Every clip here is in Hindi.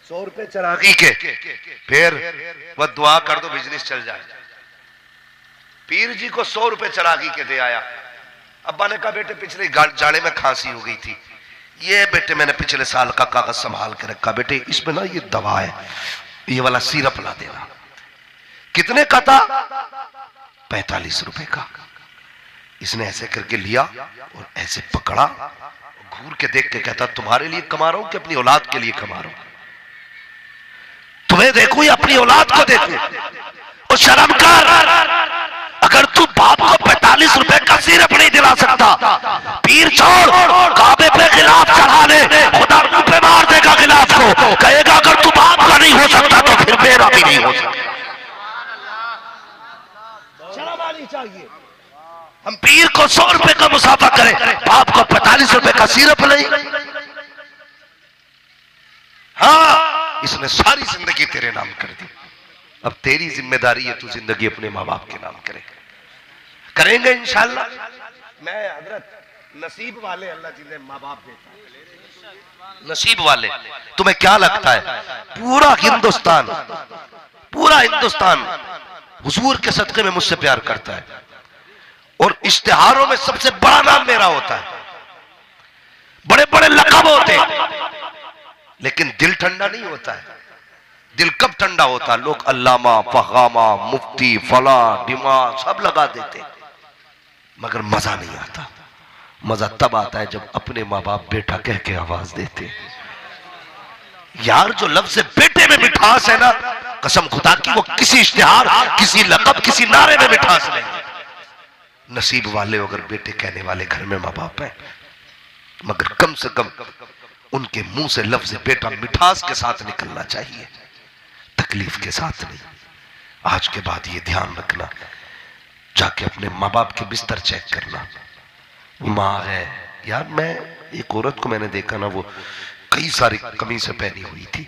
100 रुपए चरागी के, फिर वह दुआ कर दो बिजनेस चल जाए। पीर जी को 100 रुपए चरागी के दे आया। अब्बा ने कहा बेटे पिछले जाड़े में खांसी हो गई थी, ये बेटे मैंने पिछले साल का कागज संभाल के रखा, बेटे इसमें ना ये दवा है, ये वाला सिरप ला देना। कितने का था? 45 रुपए का। इसने ऐसे करके लिया और ऐसे पकड़ा, घूर के देख के कहता तुम्हारे लिए कमा रहा हूं कि अपनी औलाद के लिए कमा रहा हूं? तुम्हें देखूं या अपनी औलाद को देखूं? और शर्म कर, अगर तू बाप को 45 रुपए का सिरप नहीं दिला सकता, पीर छोड़ काबे पे गिलाफ चढ़ा ले, खुदा मुंह पे मार देगा गिलाफ को, कहेगा अगर तू बाप का नहीं हो सकता तो फिर मेरा भी नहीं हो सकता। शर्म आनी चाहिए। हम पीर को 100 रुपए का मुसाफा करें, बाप को 45 रुपए का सिरप नहीं। हाँ, इसने सारी जिंदगी तेरे नाम कर दी, अब तेरी जिम्मेदारी है तू जिंदगी अपने माँ बाप के नाम करे। करेंगे इंशाल्लाह। मैं हजरत नसीब वाले अल्लाह जिन्हें माँ बाप देता है, नसीब वाले। तुम्हें क्या लगता है पूरा हिंदुस्तान हुजूर के सदके में मुझसे प्यार करता है, और इश्तिहारों में सबसे बड़ा नाम मेरा होता है, बड़े बड़े लक़ब होते हैं, लेकिन दिल ठंडा नहीं होता है। दिल कब ठंडा होता है? लोग अल्लामा, फहामा, मुफ्ती, फला, डिमा सब लगा देते, मगर मजा नहीं आता। मजा तब आता है जब अपने माँ बाप बेटा कह के आवाज देते। यार जो लफ्ज़ बेटे में मिठास है ना, कसम खुदा की वो किसी इश्तिहार, किसी लक़ब, किसी नारे में मिठास नहीं। नसीब वाले अगर बेटे कहने वाले घर में माँ बाप है, मगर कम से कम उनके मुंह से लफ्ज़ बेटा मिठास के साथ निकलना चाहिए, तकलीफ के साथ नहीं। आज के बाद ये ध्यान रखना, जाके अपने माँ बाप के बिस्तर चेक करना। माँ है यार, मैं एक औरत को मैंने देखा ना, वो कई सारी कमीज़ें पहनी हुई थी,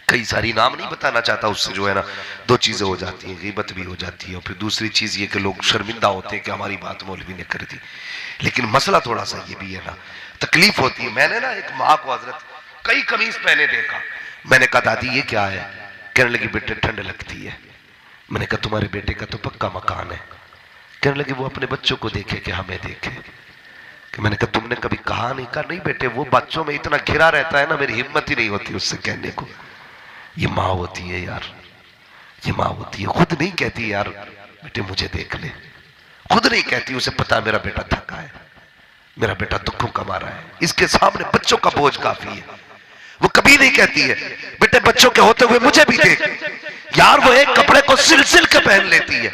कई सारी, नाम नहीं बताना चाहता, उससे जो है ना दो चीजें हो जाती हैं, गीबत भी हो जाती है, और फिर दूसरी चीज ये कि लोग शर्मिंदा होते हैं कि हमारी बात मौलवी ने कर दी। लेकिन मसला थोड़ा सा ये भी है ना, तकलीफ होती है। मैंने ना एक माँ को हजरत कई कमीज पहने देखा, मैंने कहा दादी ये क्या है? कहने लगी बेटे ठंड लगती है। मैंने कहा तुम्हारे बेटे का तो पक्का मकान है। कहने लगी वो अपने बच्चों को देखे कि हमें देखे। कि मैंने कहा तुमने कभी कहा नहीं? कहा नहीं बेटे, वो बच्चों में इतना घिरा रहता है ना, मेरी हिम्मत ही नहीं होती उससे कहने को। ये माँ होती है यार, ये माँ होती है। खुद नहीं कहती यार बेटे मुझे देख ले, खुद नहीं कहती, उसे पता है मेरा बेटा थका है, मेरा बेटा दुखों कमा रहा है, इसके सामने बच्चों का बोझ काफी है। वो कभी नहीं कहती है बेटे बच्चों के होते हुए मुझे भी देख। यार वो एक कपड़े को सिल सिल के पहन लेती है,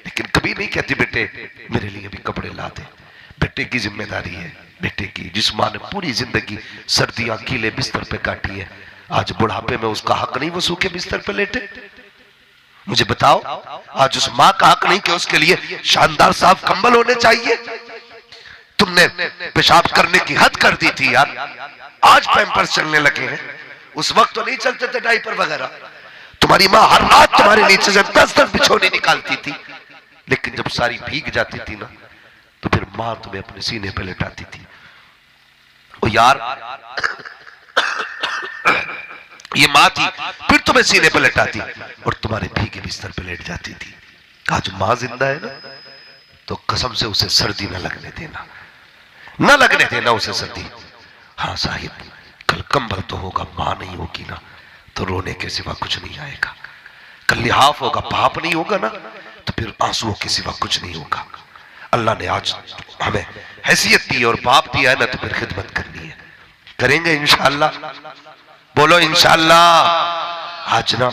लेकिन कभी नहीं कहती बेटे मेरे लिए भी कपड़े ला दे। बेटे की जिम्मेदारी है, बेटे की। जिस माँ ने पूरी जिंदगी सर्दियां कीले बिस्तर पे काटी है, आज बुढ़ापे में उसका हक नहीं वो सूखे बिस्तर पे लेटे? मुझे बताओ, आज उस माँ का हक नहीं कि उसके लिए शानदार साफ कंबल होने चाहिए? तुमने पेशाब करने की हद कर दी थी यार, आज पैंपर्स चलने लगे हैं, उस वक्त तो नहीं चलते थे डायपर वगैरह। तुम्हारी माँ हर रात तुम्हारे नीचे से 10-10 बिछोने निकालती थी, लेकिन जब सारी भीग जाती थी ना, तो फिर माँ तुम्हें अपने सीने पे लेटाती थी। ओ यार ये माँ थी, फिर तुम्हें सीने पे लेटाती और तुम्हारे भीगे बिस्तर पे लेट जाती थी। आज माँ जिंदा है ना, तो कसम से उसे सर्दी न लगने देना, न लगने देना उसे सर्दी। हाँ साहिब, कल कंबल तो होगा, माँ नहीं होगी ना तो रोने के सिवा कुछ नहीं आएगा। कल लिहाफ होगा, बाप नहीं होगा ना तो फिर आंसुओं के सिवा कुछ नहीं होगा। अल्लाह ने आज हमें हैसियत दी और बाप दिया है ना, तो फिर खिदमत करनी है, करेंगे इंशाअल्लाह। बोलो इंशाअल्लाह। आज ना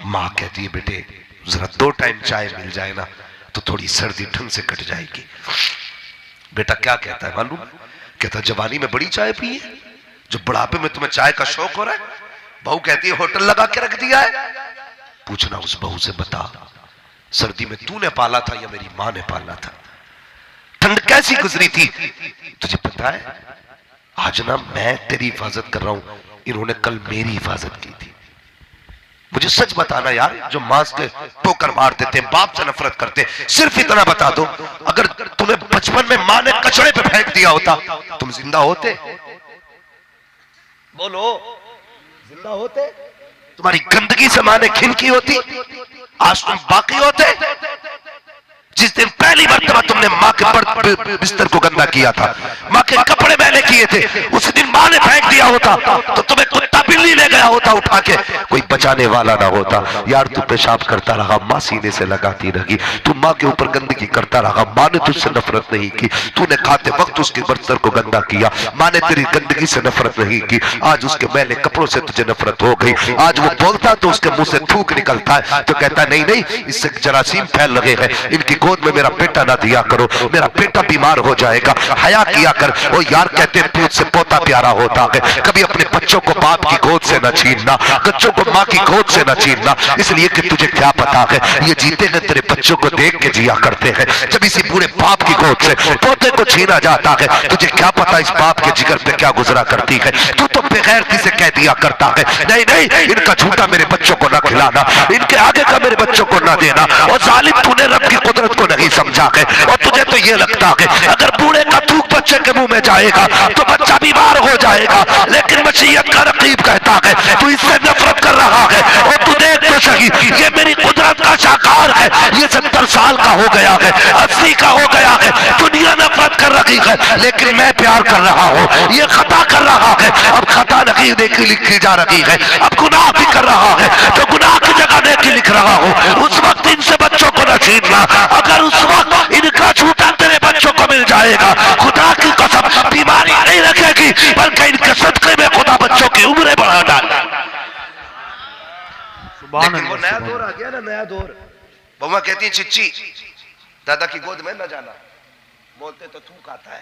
माँ कहती है बेटे जरा 2 टाइम चाय मिल जाए ना तो थोड़ी सर्दी ढंग से कट जाएगी। बेटा क्या कहता है मालूम? कहता जवानी में बड़ी चाय पी है, जो बुढ़ापे में तुम्हें चाय का शौक हो रहा है। बहू कहती है होटल लगा के रख दिया है। पूछना उस बहू से, बता सर्दी में तूने पाला था या मेरी माँ ने पाला था? ठंड कैसी गुजरी थी तुझे पता है? आज ना मैं तेरी हिफाजत कर रहा हूं, इन्होंने कल मेरी हिफाजत की थी। मुझे सच बताना यार, जो मां के टोकर मार देते हैं, बाप से नफरत करते हैं, सिर्फ इतना बता दो, अगर तुम्हें बचपन में मां ने कचड़े पे फेंक दिया होता तुम जिंदा होते? बोलो ना होते, तुम्हारी गंदगी से माँ ने घिन की होती, आज तुम बाकी होते। जिस दिन पहली मर्तबा तुमने माँ के बिस्तर को गंदा किया था, माँ के कपड़े मैले किए थे, उस दिन माँ ने फेंक दिया होता तो तुम्हें कुत्ता बिल्ली ले गया होता उठा के, कोई बचाने वाला ना होता। यार तू पेशाब करता रहा, माँ सीने से लगाती रही, तू माँ के ऊपर गंदगी करता रहा, माँ ने तुझसे नफरत नहीं की, तूने खाते वक्त उसके बिस्तर को गंदा किया, माँ ने तेरी गंदगी से नफरत नहीं की, आज उसके मैले कपड़ों से तुझे नफरत हो गई। आज वो बोलता तो उसके मुंह से थूक निकलता है तो कहता नहीं नहीं, इससे जरासीम फैल लगे हैं, इनकी गोद में मेरा बेटा ना दिया करो, मेरा बेटा बीमार हो जाएगा, हया किया कर। ओ यार कहते हैं पूत से पोता प्यारा होता है, कभी अपने बच्चों को बाप की गोद से न छीनना, बच्चों को माँ की गोद से न छीनना, इसलिए कि तुझे क्या पता है ये जीते हैं तेरे बच्चों को देख के जिया करते हैं, जब इसी पूरे बाप की गोद से पोते को छीना जाता है, तुझे क्या पता इस बाप के जिगर पे क्या गुजरा करती है। तू तो बेगैरती से कह दिया करता है नहीं नहीं, इनका झूठा मेरे बच्चों को ना खिलाना, इनके आगे का मेरे बच्चों को ना देना। और जालिम तूने रब की कुदरत को नहीं समझा है, और तुझे तो ये लगता है अगर बूढ़े का थूक बच्चे के मुंह में जाएगा तो बच्चा बीमार हो जाएगा, लेकिन मशीयत का रकीब कहता है तू इससे नफरत कर रहा है। और तू देख तो सही, ये मेरी कुदरत का शाकार है, ये 70 साल का हो गया है, 80 का हो गया है, दुनिया नफरत कर रही है, लेकिन मैं प्यार कर रहा हूँ। ये खता कर रहा है, अब खता नहीं नेकी लिखी जा रही है, अब गुनाह भी कर रहा है तो गुनाह की जगह नेकी लिख रहा हूँ। उस वक्त इनसे बच्चों को न छीनना, अगर उस वक्त इनका झूठा तेरे बच्चों को मिल जाएगा, खुदा की कसम बीमारी नहीं रखेगी, बल्कि इनके सदके में खुदा बच्चों की उम्रें बढ़ा डाल। लेकिन वो नया दौर आ गया ना, नया दौर। बउआ कहती है चिच्ची दादा की गोद में न जाना, बोलते तो थूक आता है,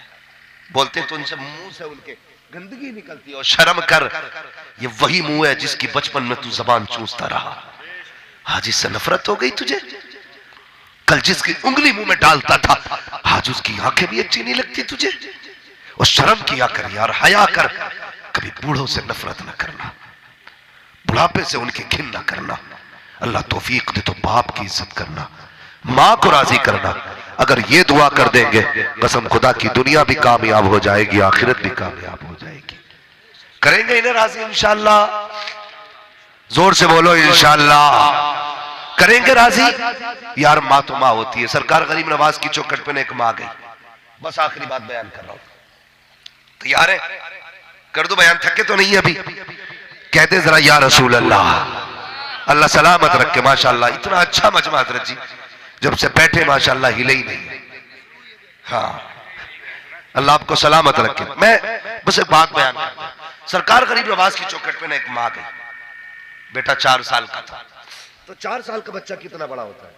बोलते तो उनसे मुंह से उनके गंदगी निकलती है। और शर्म कर, ये वही मुंह है जिसकी बचपन में तू जबान चूसता रहा, आज इससे नफरत हो गई तुझे। कल जिसकी उंगली मुंह में डालता था, आज उसकी आंखें भी अच्छी नहीं लगती तुझे। और शर्म किया कर यार, हया कर, कभी बूढ़ों से नफरत न करना, बुढ़ापे से उनकी घिन न करना। अल्लाह तौफीक दे तो बाप की इज्जत करना, माँ को राजी करना। अगर ये दुआ कर देंगे कसम खुदा की दुनिया भी कामयाब हो जाएगी, आखिरत भी कामयाब हो जाएगी। करेंगे इन्हें राजी इंशाअल्लाह, जोर से बोलो इंशाअल्लाह। करेंगे राजी यार, माँ तो माँ होती है। सरकार गरीब नवाज की चौखट पे एक माँ गई, बस आखिरी बात बयान कर रहा हूं, तैयार है? कर दो बयान, थके तो नहीं अभी? कहते जरा या रसूल अल्लाह, अल्लाह सलामत रखे। माशाअल्लाह इतना अच्छा मजमा हजरत जी, जब से बैठे माशाअल्लाह हिले ही नहीं। हाँ अल्लाह आपको सलामत रखे। मैं बस एक बात बयान करता हूं, सरकार गरीब नवाज की चौखट पे एक माँ गई, बेटा 4 साल का था। तो 4 साल का बच्चा कितना बड़ा होता है?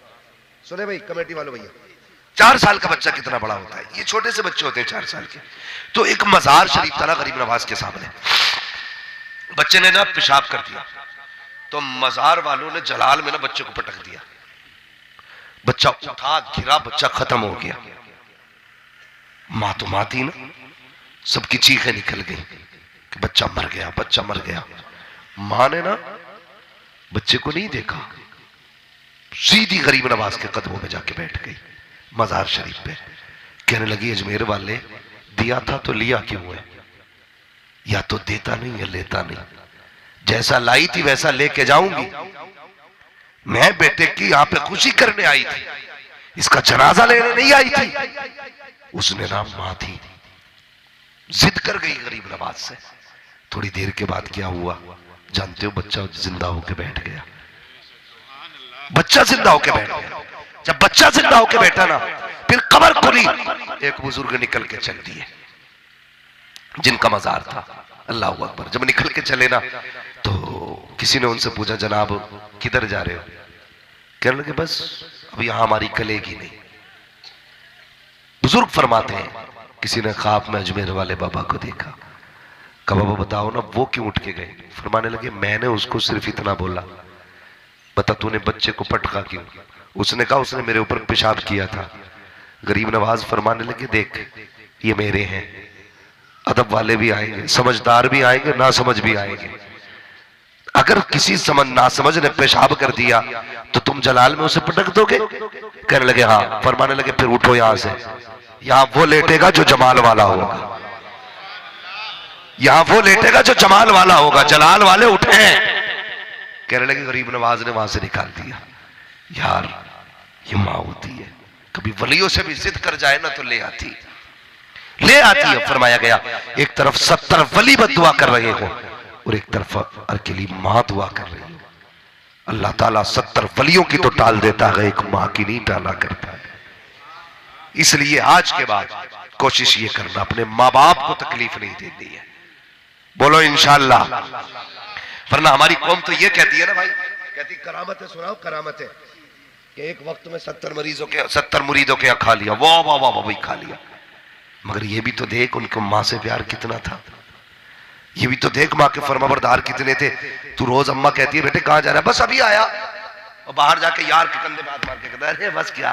सुने भाई कमेटी वालों भैया, 4 साल का बच्चा कितना बड़ा होता है? ये छोटे से बच्चे होते हैं 4 साल के। तो एक मजार शरीफ था ना गरीब नवाज के सामने, बच्चे ने ना पेशाब कर दिया, तो मजार वालों ने जलाल में ना बच्चे को पटक दिया, बच्चा उठा गिरा, बच्चा खत्म हो गया। माँ तो माँ थी ना, सबकी चीखें निकल गई कि बच्चा मर गया, बच्चा मर गया। माँ ने ना बच्चे को नहीं देखा, सीधी गरीब नवाज के कदमों में जाके बैठ गई मजार शरीफ पे। कहने लगी अजमेर वाले, दिया था तो लिया क्यों है? या तो देता नहीं या लेता नहीं, जैसा लाई थी वैसा लेके जाऊंगी। मैं बेटे की यहां पे खुशी करने आई थी, इसका जनाजा लेने नहीं आई थी। उसने नाम मां थी, जिद कर गई गरीब नवाज से। थोड़ी देर के बाद क्या हुआ जानते हो? बच्चा जिंदा होके बैठ गया, बच्चा जिंदा होके बैठ गया। जब बच्चा जिंदा होके बैठा ना, फिर कब्र खुली, एक बुजुर्ग निकल के चल दिए जिनका मजार था। अल्लाह अकबर। जब निकल के चले ना, तो किसी ने उनसे पूछा जनाब किधर जा रहे हो? कहने लगे बस अब यहां हमारी कलेगी नहीं। बुजुर्ग फरमाते हैं किसी ने ख्वाब में अजमेर वाले बाबा को देखा, कहा बाबा बताओ ना वो क्यों उठ के गए? फरमाने लगे मैंने उसको सिर्फ इतना बोला, बता तूने बच्चे को पटका क्यों? उसने कहा उसने मेरे ऊपर पेशाब किया था। गरीब नवाज फरमाने लगे देख ये मेरे हैं, अदब वाले भी आएंगे, समझदार भी आएंगे, ना समझ भी आएंगे। अगर किसी ना समझ ने पेशाब कर दिया तो तुम जलाल में उसे पटक दोगे? कहने लगे हाँ। फरमाने लगे फिर उठो यहां से, यहां वो लेटेगा जो जमाल वाला होगा। यहां वो लेटेगा जो जमाल वाला होगा, जलाल वाले उठे हैं। कहने लगे गरीब नवाज ने वहां से निकाल दिया। यार ये मां होती है, कभी वलियों से भी जिद कर जाए ना तो ले आती है। फरमाया गया एक तरफ 70 वली बद्दुआ कर रहे हो और एक तरफ अकेली मां दुआ कर रही हो। अल्लाह ताला 70 वलियों की तो टाल देता है, एक मां की नहीं टाला करता है। इसलिए आज के बाद कोशिश ये करना अपने मां बाप को तकलीफ नहीं देनी है। बोलो इंशाअल्लाह। वरना हमारी कौम तो ये कहती है ना भाई, कहती करामत है, सुनाओ करामत है कि एक वक्त में 70 मुरीदों के यहाँ खा लिया, वाह वाह वाह भाई खा लिया। मगर ये भी तो देख उनको मां से प्यार कितना था, ये भी तो देख मां के फरमाबरदार कितने थे। तू रोज अम्मा कहती है बेटे कहां जा रहा है, बस अभी आया, और बाहर जाके यार के कंधे पे हाथ मार के कहता है अरे बस क्या,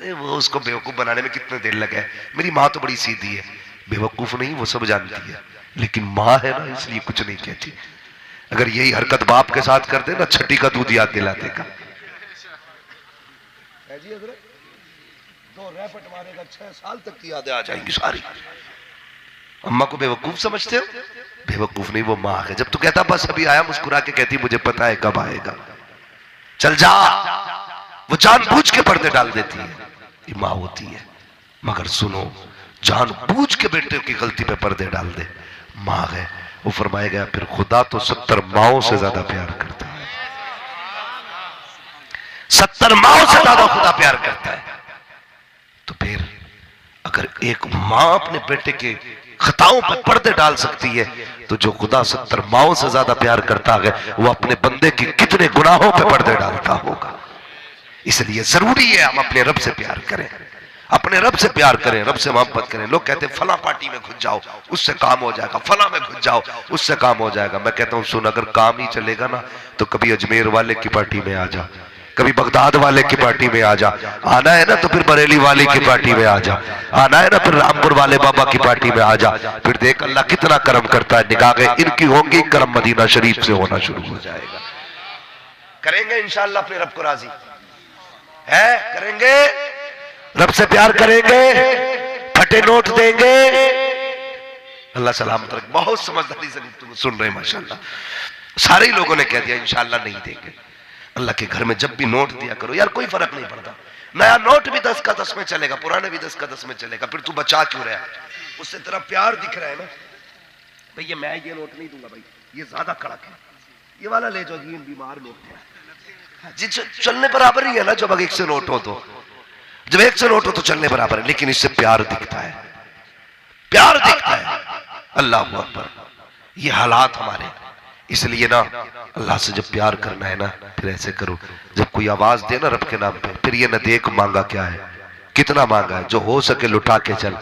अरे वो उसको बेवकूफ बनाने में कितने देर लगे। मेरी माँ तो बड़ी सीधी है, बेवकूफ नहीं, वो सब जानती है, लेकिन माँ है ना इसलिए कुछ नहीं कहती। अगर यही हरकत बाप के साथ करते ना, छठी का दूध याद दिला देगा। 2 रैपट मारेगा, 6 साल तक की यादें आ जाएंगी सारी। अम्मा को बेवकूफ समझते हो? बेवकूफ नहीं, वो माँ है। जब तू कहता बस अभी आया, मुस्कुरा के कहती मुझे पता है कब आएगा, चल जा। वो जानबूझ के पर्दे डाल देती है, ये माँ होती है। मगर सुनो, जानबूझ के बेटे की गलती पे पर्दे डाल दे, माँ है। वो फरमाया गया फिर खुदा तो 70 माओं से ज्यादा प्यार करता है, 70 माओं से ज्यादा खुदा प्यार करता है। तो फिर अगर एक माँ अपने बेटे के खताओं पर पर्दे डाल सकती है, तो जो खुदा 70 माओं से ज्यादा प्यार करता है, वो अपने बंदे की कितने गुनाहों पे पर्दे डालता होगा। इसलिए जरूरी है हम अपने रब से प्यार करें, अपने रब से प्यार करें, रब से मोहब्बत करें। लोग कहते हैं फला पार्टी में घुस जाओ उससे काम हो जाएगा, फला में घुस जाओ उससे काम हो जाएगा। मैं कहता हूं सुन, अगर काम ही चलेगा ना तो कभी अजमेर वाले की पार्टी में आ जा, कभी बगदाद वाले की पार्टी में आ जा, आना है ना तो फिर बरेली वाले की पार्टी में आ जा, आना है ना फिर रामपुर वाले बाबा की पार्टी में आ जा। फिर देख अल्लाह कितना करम करता है, निगाहें इनकी होंगी, करम मदीना शरीफ से होना शुरू हो जाएगा। करेंगे इंशाअल्लाह अपने रब को राजी है, करेंगे, रब से प्यार करेंगे, फटे नोट देंगे। अल्लाह सलामत रखे। बहुत समझदारी से तुम सुन रहे हैं माशाल्लाह। सारे ही लोगों ने कह दिया इंशाअल्लाह नहीं देंगे। अल्लाह के घर में जब भी नोट दिया करो यार, कोई फर्क नहीं पड़ता। नया नोट भी 10 का 10 में चलेगा, पुराने भी 10 का 10 में चलेगा। फिर तू बचा क्यों रहा है? उससे तेरा प्यार दिख रहा है ना। भैया मैं ये नोट नहीं दूंगा भाई, ये ज्यादा कड़क है, ये वाला ले जाओ, ये बीमार नोट है जी, चलने बराबर ही है ना। जब 1 से नोट हो तो, जब 1 से नोट हो तो चलने बराबर है, लेकिन इससे प्यार दिखता है, प्यार दिखता है। अल्लाह अकबर। ये हालात हमारे, इसलिए ना अल्लाह से जब प्यार करना है ना, फिर ऐसे करो, जब कोई आवाज दे ना रब के नाम पे, फिर ये ना देख मांगा क्या है, कितना मांगा है, जो हो सके लुटा के चल,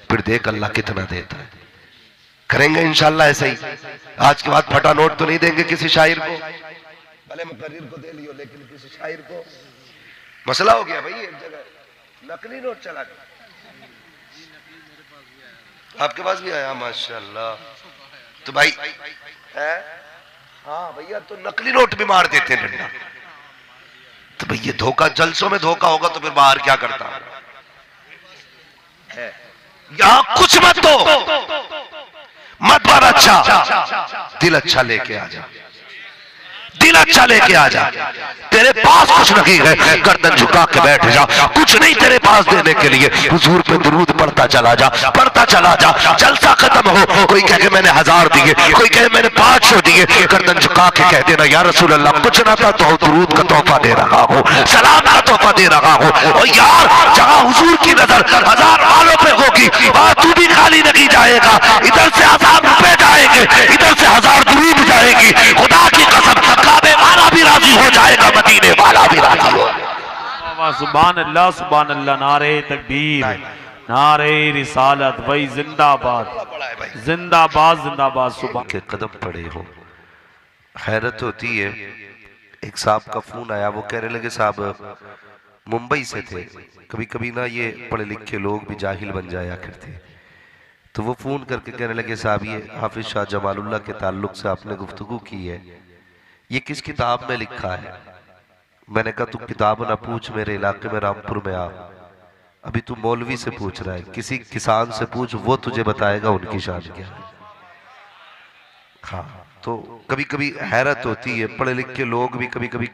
फिर देख अल्लाह कितना देता है। करेंगे इंशाल्लाह ऐसा ही। आज के बाद फटा नोट तो नहीं देंगे किसी शायर को, भले मुकर्रिर को दे लियो, लेकिन किसी शायर को। मसला हो गया भाई, एक जगह नकली नोट चला गया। आपके पास भी आया माशाल्लाह। तो भाई है, हाँ भैया, तो नकली नोट भी मार देते हैं डंडा। तो भैया धोखा, जलसों में धोखा होगा तो फिर बाहर क्या करता है? यहां कुछ मत दो, मत बार, अच्छा दिल अच्छा लेके आ जा, दिल अच्छा लेके आ जा। तेरे पास कुछ नहीं है, गर्दन झुका के बैठ जा, कुछ नहीं तेरे पास देने के लिए। हुजूर पे दुरूद पढ़ता चला जा, पढ़ता चला जा। जलसा खत्म हो, कोई कहे मैंने 1000 दिए, कोई कहे मैंने 500 दिए, गर्दन झुका के कह देना या रसूल अल्लाह कुछ ना था तो दुरूद का तोहफा दे रहा हूँ, सलाम का तोहफा दे रहा हूँ। और यार जहां हुजूर की नजर 1000 वालों पे होगी, वहां तू भी खाली नहीं जाएगा। इधर से 1000 रुपए जाएंगे, इधर से 1000 दुरूद जाएगी। खुदा की कसम, काबे वाला भी राजी हो जाएगा, मदीने वाला भी राजी हो। सुभान अल्लाह, सुभान अल्लाह। नारे तकबीर, नारे रिसालत, भाई जिंदाबाद, जिंदाबाद, जिंदाबाद। सुभान के कदम पड़े हो। हैरत होती है, एक साहब का फोन आया, वो कहने लगे साहब मुंबई से थे। कभी कभी ना ये पढ़े लिखे लोग भी जाहिल बन जाया करते। तो वो फोन करके कहने लगे साहब ये हाफिज शाह जमालुल्लाह के ताल्लुक से आपने गुफ्तगू की है, ये किस किताब में लिखा है? मैंने कहा तू किताब ना पूछ, मेरे इलाके में रामपुर में आ। अभी तू मौलवी से पूछ रहा है, किसी किसान से पूछ, वो तुझे बताएगा उनकी शान क्या है। हाँ, तो कभी कभी हैरत होती है, पढ़े लिखे लोग भी कभी कभी